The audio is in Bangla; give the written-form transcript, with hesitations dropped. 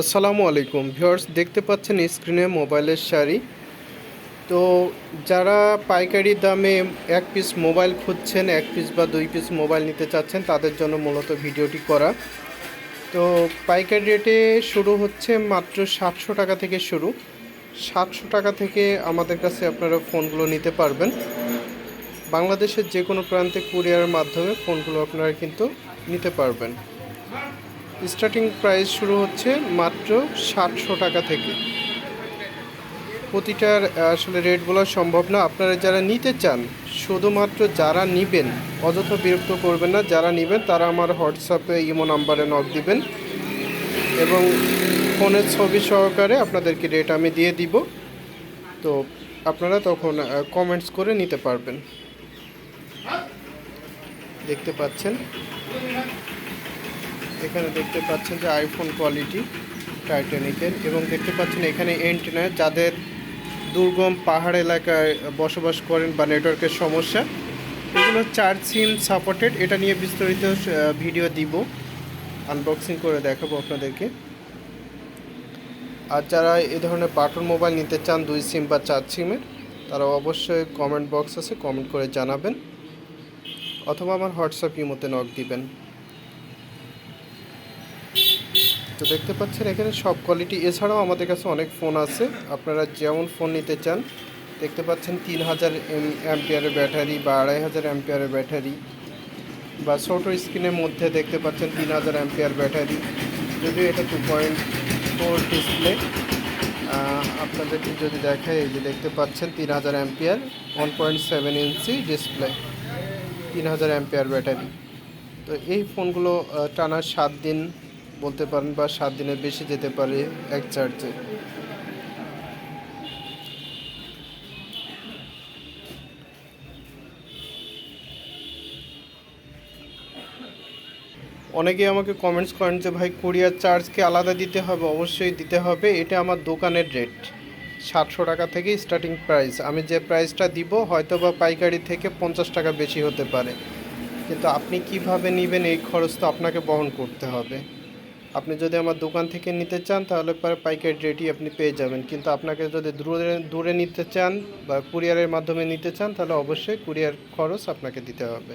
আসসালামু আলাইকুম ভিউয়ার্স, দেখতে পাচ্ছেন স্ক্রিনে মোবাইলের শাড়ি। তো যারা পাইকারি দামে এক পিস মোবাইল খুঁজছেন, এক পিস বা দুই পিস মোবাইল নিতে চাচ্ছেন, তাদের জন্য মূলত ভিডিওটি করা। তো পাইকারি রেটে শুরু হচ্ছে মাত্র 700 টাকা থেকে শুরু। 700 টাকা থেকে আমাদের কাছে আপনারা ফোনগুলো নিতে পারবেন। বাংলাদেশের যে কোনো প্রান্তে কুরিয়ারের মাধ্যমে ফোনগুলো আপনারা কিন্তু নিতে পারবেন। স্টার্টিং প্রাইস শুরু হচ্ছে মাত্র 700 টাকা থেকে। প্রতিটার আসলে রেট বলা সম্ভব না। আপনারা যারা নিতে চান, শুধুমাত্র যারা নেবেন, অযথা বিরক্ত করবেন না। যারা নেবেন তারা আমার হোয়াটসঅ্যাপে ইমো নাম্বারে নক দিবেন এবং ফোনের ছবি সহকারে আপনাদেরকে রেট আমি দিয়ে দিব। তো আপনারা তখন কমেন্টস করে নিতে পারবেন। দেখতে পাচ্ছেন, এখানে দেখতে পাচ্ছেন যে আইফোন কোয়ালিটি টাইটানিকের, এবং দেখতে পাচ্ছেন এখানে এন্টেনা, যাদের দুর্গম পাহাড় এলাকায় বসবাস করেন বা নেটওয়ার্কের সমস্যা, এগুলো 4 সিম সাপোর্টেড। এটা নিয়ে বিস্তারিত ভিডিও দিব, আনবক্সিং করে দেখাবো আপনাদেরকে। আর যারা এই ধরনের বাটন মোবাইল নিতে চান 2 সিম বা 4 সিমের, তারা অবশ্যই কমেন্ট বক্স আছে, কমেন্ট করে জানাবেন অথবা আমার হোয়াটসঅ্যাপ ইমোতে নক দিবেন। তো দেখতে পাচ্ছেন এখানে সব কোয়ালিটি। এছাড়াও আমাদের কাছে অনেক ফোন আছে, আপনারা যেমন ফোন নিতে চান। দেখতে পাচ্ছেন 3000 অ্যাম্পিয়ারের ব্যাটারি বা 2500 অ্যাম্পিয়ারের ব্যাটারি, বা ছোটো স্ক্রিনের মধ্যে দেখতে পাচ্ছেন 3000 অ্যাম্পিয়ার ব্যাটারি। যদিও এটা 2.4 ডিসপ্লে। আপনাদেরকে যদি দেখায়, এই যে দেখতে পাচ্ছেন 3000 ampere, 1.7 inch display, 3000 ampere battery. তো এই ফোনগুলো টানা 7 দিন বলতে পারেন, বা 7 দিনের বেশি যেতে পারে এক চার্জে। অনেকেই আমাকে কমেন্টস করেন যে ভাই, কুরিয়ার চার্জ কি আলাদা দিতে হবে? অবশ্যই দিতে হবে। এটা আমার দোকানের রেট, 700 টাকা থেকে স্টার্টিং প্রাইস। আমি যে প্রাইসটা দিব হয়তো বা পাইকারি থেকে 50 টাকা বেশি হতে পারে, কিন্তু আপনি কিভাবে নেবেন এই খরচ তো আপনাকে বহন করতে হবে। আপনি যদি আমার দোকান থেকে নিতে চান তাহলে পরে পাইকারি রেটই আপনি পেয়ে যাবেন, কিন্তু আপনাকে যদি দূরে দূরে নিতে চান বা কুরিয়ারের মাধ্যমে নিতে চান, তাহলে অবশ্যই কুরিয়ার খরচ আপনাকে দিতে হবে।